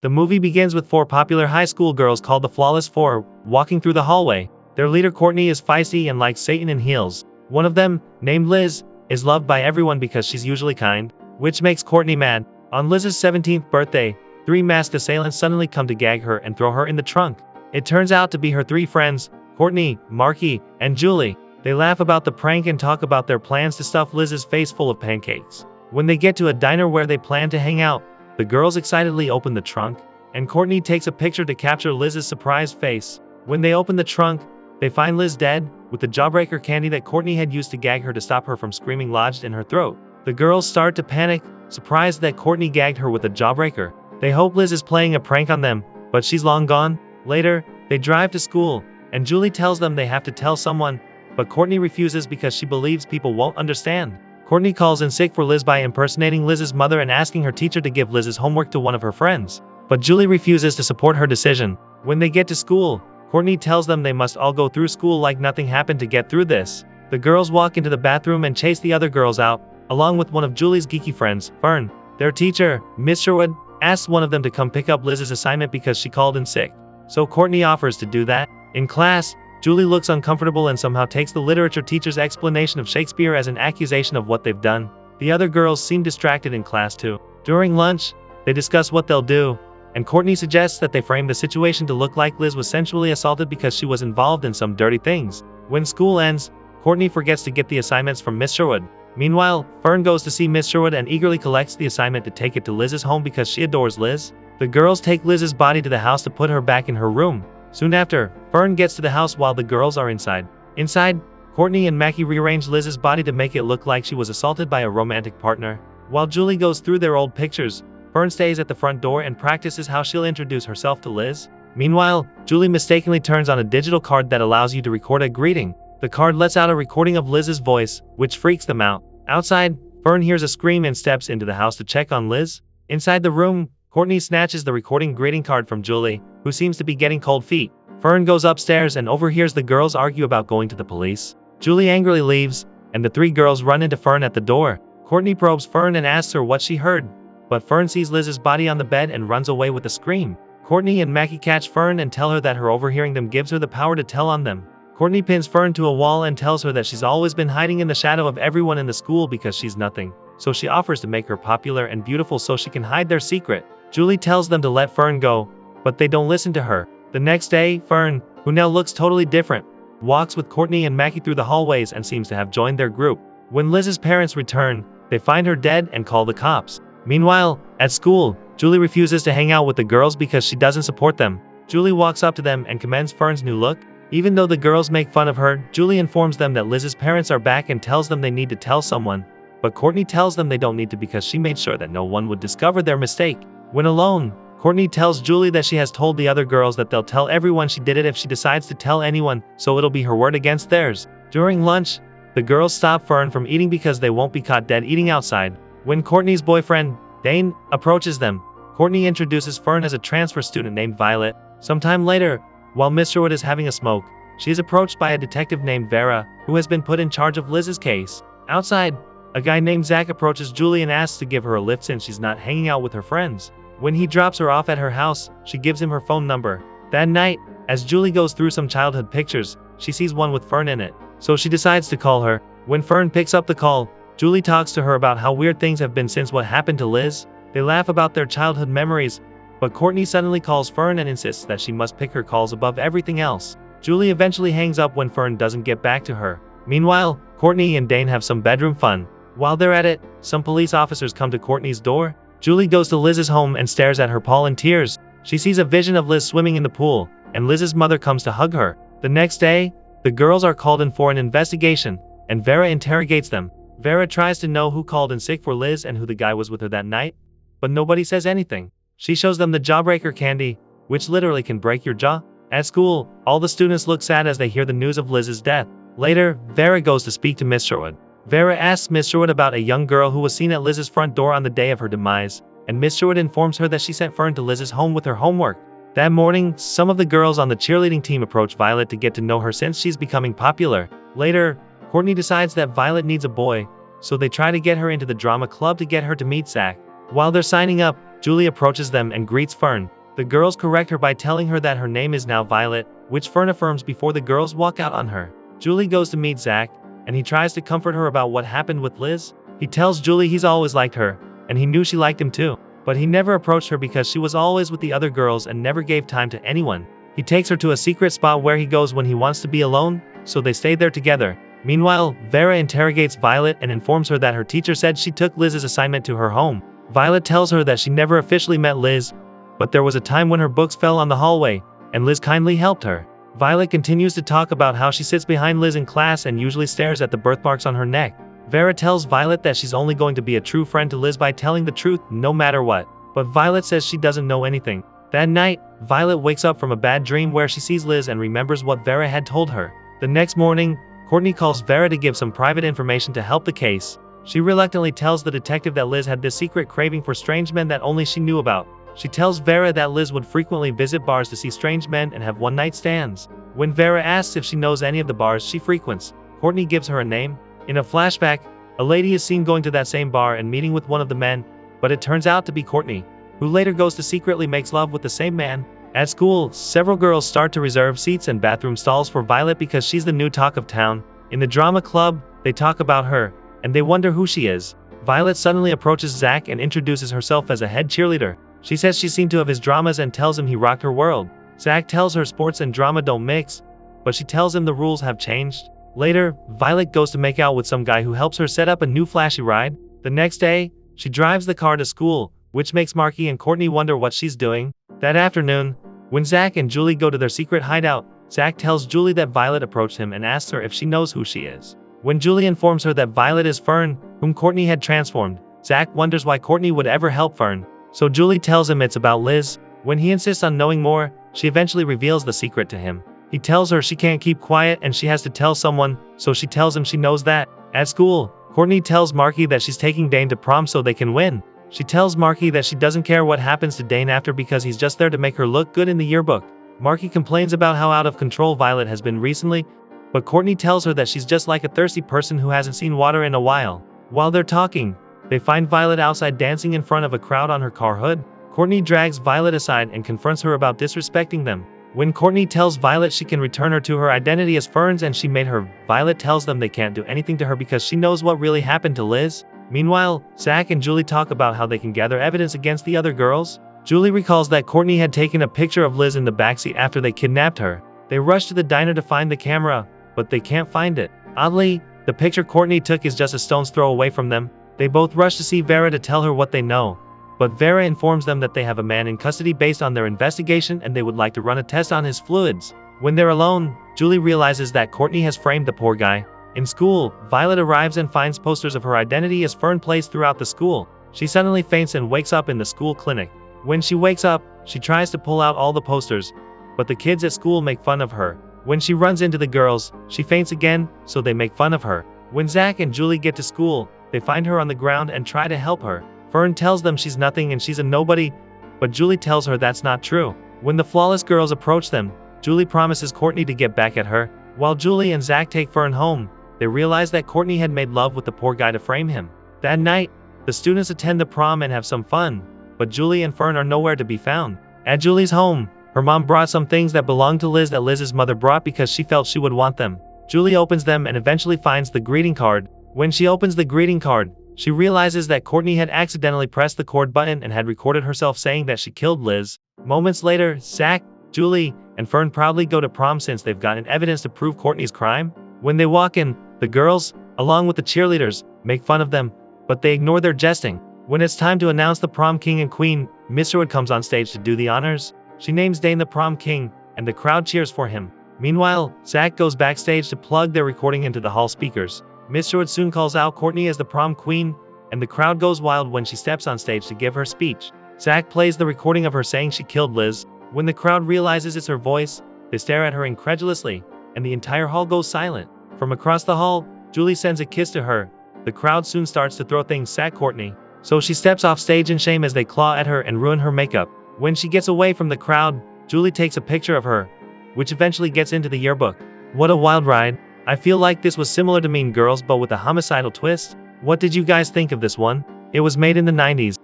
The movie begins with four popular high school girls called the Flawless Four, walking through the hallway. Their leader Courtney is feisty and likes Satan in heels. One of them, named Liz, is loved by everyone because she's usually kind, which makes Courtney mad. On Liz's 17th birthday, three masked assailants suddenly come to gag her and throw her in the trunk. It turns out to be her three friends, Courtney, Marky, and Julie. They laugh about the prank and talk about their plans to stuff Liz's face full of pancakes. When they get to a diner where they plan to hang out, the girls excitedly open the trunk, and Courtney takes a picture to capture Liz's surprised face. When they open the trunk, they find Liz dead, with the Jawbreaker candy that Courtney had used to gag her to stop her from screaming lodged in her throat. The girls start to panic, surprised that Courtney gagged her with a Jawbreaker. They hope Liz is playing a prank on them, but she's long gone. Later, they drive to school, and Julie tells them they have to tell someone, but Courtney refuses because she believes people won't understand. Courtney calls in sick for Liz by impersonating Liz's mother and asking her teacher to give Liz's homework to one of her friends. But Julie refuses to support her decision. When they get to school, Courtney tells them they must all go through school like nothing happened to get through this. The girls walk into the bathroom and chase the other girls out, along with one of Julie's geeky friends, Fern. Their teacher, Miss Sherwood, asks one of them to come pick up Liz's assignment because she called in sick. So Courtney offers to do that. In class, Julie looks uncomfortable and somehow takes the literature teacher's explanation of Shakespeare as an accusation of what they've done. The other girls seem distracted in class too. During lunch, they discuss what they'll do, and Courtney suggests that they frame the situation to look like Liz was sensually assaulted because she was involved in some dirty things. When school ends, Courtney forgets to get the assignments from Miss Sherwood. Meanwhile, Fern goes to see Miss Sherwood and eagerly collects the assignment to take it to Liz's home because she adores Liz. The girls take Liz's body to the house to put her back in her room. Soon after, Fern gets to the house while the girls are inside. Inside, Courtney and Mackie rearrange Liz's body to make it look like she was assaulted by a romantic partner. While Julie goes through their old pictures, Fern stays at the front door and practices how she'll introduce herself to Liz. Meanwhile, Julie mistakenly turns on a digital card that allows you to record a greeting. The card lets out a recording of Liz's voice, which freaks them out. Outside, Fern hears a scream and steps into the house to check on Liz. Inside the room, Courtney snatches the recording greeting card from Julie, who seems to be getting cold feet. Fern goes upstairs and overhears the girls argue about going to the police. Julie angrily leaves, and the three girls run into Fern at the door. Courtney probes Fern and asks her what she heard, but Fern sees Liz's body on the bed and runs away with a scream. Courtney and Mackie catch Fern and tell her that her overhearing them gives her the power to tell on them. Courtney pins Fern to a wall and tells her that she's always been hiding in the shadow of everyone in the school because she's nothing, so she offers to make her popular and beautiful so she can hide their secret. Julie tells them to let Fern go, but they don't listen to her. The next day, Fern, who now looks totally different, walks with Courtney and Mackie through the hallways and seems to have joined their group. When Liz's parents return, they find her dead and call the cops. Meanwhile, at school, Julie refuses to hang out with the girls because she doesn't support them. Julie walks up to them and commends Fern's new look. Even though the girls make fun of her, Julie informs them that Liz's parents are back and tells them they need to tell someone. But Courtney tells them they don't need to because she made sure that no one would discover their mistake. When alone, Courtney tells Julie that she has told the other girls that they'll tell everyone she did it if she decides to tell anyone, so it'll be her word against theirs. During lunch, the girls stop Fern from eating because they won't be caught dead eating outside. When Courtney's boyfriend, Dane, approaches them, Courtney introduces Fern as a transfer student named Violet. Sometime later, while Miss Sherwood is having a smoke, she is approached by a detective named Vera, who has been put in charge of Liz's case. Outside, a guy named Zach approaches Julie and asks to give her a lift since she's not hanging out with her friends. When he drops her off at her house, she gives him her phone number. That night, as Julie goes through some childhood pictures, she sees one with Fern in it, so she decides to call her. When Fern picks up the call, Julie talks to her about how weird things have been since what happened to Liz. They laugh about their childhood memories, but Courtney suddenly calls Fern and insists that she must pick her calls above everything else. Julie eventually hangs up when Fern doesn't get back to her. Meanwhile, Courtney and Dane have some bedroom fun. While they're at it, some police officers come to Courtney's door. Julie goes to Liz's home and stares at her Paul in tears. She sees a vision of Liz swimming in the pool, and Liz's mother comes to hug her. The next day, the girls are called in for an investigation, and Vera interrogates them. Vera tries to know who called in sick for Liz and who the guy was with her that night, but nobody says anything. She shows them the Jawbreaker candy, which literally can break your jaw. At school, all the students look sad as they hear the news of Liz's death. Later, Vera goes to speak to Miss Sherwood. Vera asks Miss Sherwood about a young girl who was seen at Liz's front door on the day of her demise, and Miss Sherwood informs her that she sent Fern to Liz's home with her homework. That morning, some of the girls on the cheerleading team approach Violet to get to know her since she's becoming popular. Later, Courtney decides that Violet needs a boy, so they try to get her into the drama club to get her to meet Zach. While they're signing up, Julie approaches them and greets Fern. The girls correct her by telling her that her name is now Violet, which Fern affirms before the girls walk out on her. Julie goes to meet Zach, and he tries to comfort her about what happened with Liz. He tells Julie he's always liked her, and he knew she liked him too. But he never approached her because she was always with the other girls and never gave time to anyone. He takes her to a secret spot where he goes when he wants to be alone, so they stay there together. Meanwhile, Vera interrogates Violet and informs her that her teacher said she took Liz's assignment to her home. Violet tells her that she never officially met Liz, but there was a time when her books fell on the hallway, and Liz kindly helped her. Violet continues to talk about how she sits behind Liz in class and usually stares at the birthmarks on her neck. Vera tells Violet that she's only going to be a true friend to Liz by telling the truth no matter what. But Violet says she doesn't know anything. That night, Violet wakes up from a bad dream where she sees Liz and remembers what Vera had told her. The next morning, Courtney calls Vera to give some private information to help the case. She reluctantly tells the detective that Liz had this secret craving for strange men that only she knew about. She tells Vera that Liz would frequently visit bars to see strange men and have one-night stands. When Vera asks if she knows any of the bars she frequents, Courtney gives her a name. In a flashback, a lady is seen going to that same bar and meeting with one of the men, but it turns out to be Courtney, who later goes to secretly makes love with the same man. At school, several girls start to reserve seats and bathroom stalls for Violet because she's the new talk of town. In the drama club, they talk about her, and they wonder who she is. Violet suddenly approaches Zach and introduces herself as a head cheerleader. She says she's seen two of his dramas and tells him he rocked her world. Zach tells her sports and drama don't mix, but she tells him the rules have changed. Later, Violet goes to make out with some guy who helps her set up a new flashy ride. The next day, she drives the car to school, which makes Marky and Courtney wonder what she's doing. That afternoon, when Zach and Julie go to their secret hideout, Zach tells Julie that Violet approached him and asks her if she knows who she is. When Julie informs her that Violet is Fern, whom Courtney had transformed, Zach wonders why Courtney would ever help Fern. So Julie tells him it's about Liz. When he insists on knowing more, she eventually reveals the secret to him. He tells her she can't keep quiet and she has to tell someone, so she tells him she knows that. At school, Courtney tells Marky that she's taking Dane to prom so they can win. She tells Marky that she doesn't care what happens to Dane after because he's just there to make her look good in the yearbook. Marky complains about how out of control Violet has been recently, but Courtney tells her that she's just like a thirsty person who hasn't seen water in a while. While they're talking, they find Violet outside dancing in front of a crowd on her car hood. Courtney drags Violet aside and confronts her about disrespecting them. When Courtney tells Violet she can return her to her identity as Fern's and she made her, Violet tells them they can't do anything to her because she knows what really happened to Liz. Meanwhile, Zach and Julie talk about how they can gather evidence against the other girls. Julie recalls that Courtney had taken a picture of Liz in the backseat after they kidnapped her. They rush to the diner to find the camera, but they can't find it. Oddly, the picture Courtney took is just a stone's throw away from them. They both rush to see Vera to tell her what they know. But Vera informs them that they have a man in custody based on their investigation and they would like to run a test on his fluids. When they're alone, Julie realizes that Courtney has framed the poor guy. In school, Violet arrives and finds posters of her identity as Fern placed throughout the school. She suddenly faints and wakes up in the school clinic. When she wakes up, she tries to pull out all the posters, but the kids at school make fun of her. When she runs into the girls, she faints again, so they make fun of her. When Zach and Julie get to school, they find her on the ground and try to help her. Fern tells them she's nothing and she's a nobody, but Julie tells her that's not true. When the flawless girls approach them, Julie promises Courtney to get back at her. While Julie and Zach take Fern home, they realize that Courtney had made love with the poor guy to frame him. That night, the students attend the prom and have some fun, but Julie and Fern are nowhere to be found. At Julie's home, her mom brought some things that belonged to Liz that Liz's mother brought because she felt she would want them. Julie opens them and eventually finds the greeting card. When she opens the greeting card, she realizes that Courtney had accidentally pressed the record button and had recorded herself saying that she killed Liz. Moments later, Zach, Julie, and Fern proudly go to prom since they've gotten evidence to prove Courtney's crime. When they walk in, the girls, along with the cheerleaders, make fun of them, but they ignore their jesting. When it's time to announce the prom king and queen, Mr. Wood comes on stage to do the honors. She names Dane the prom king, and the crowd cheers for him. Meanwhile, Zach goes backstage to plug their recording into the hall speakers. Mr. Wood soon calls out Courtney as the prom queen, and the crowd goes wild when she steps on stage to give her speech. Zach plays the recording of her saying she killed Liz. When the crowd realizes it's her voice, they stare at her incredulously, and the entire hall goes silent. From across the hall, Julie sends a kiss to her. The crowd soon starts to throw things at Courtney, so she steps off stage in shame as they claw at her and ruin her makeup. When she gets away from the crowd, Julie takes a picture of her, which eventually gets into the yearbook. What a wild ride. I feel like this was similar to Mean Girls but with a homicidal twist. What did you guys think of this one? It was made in the 90s.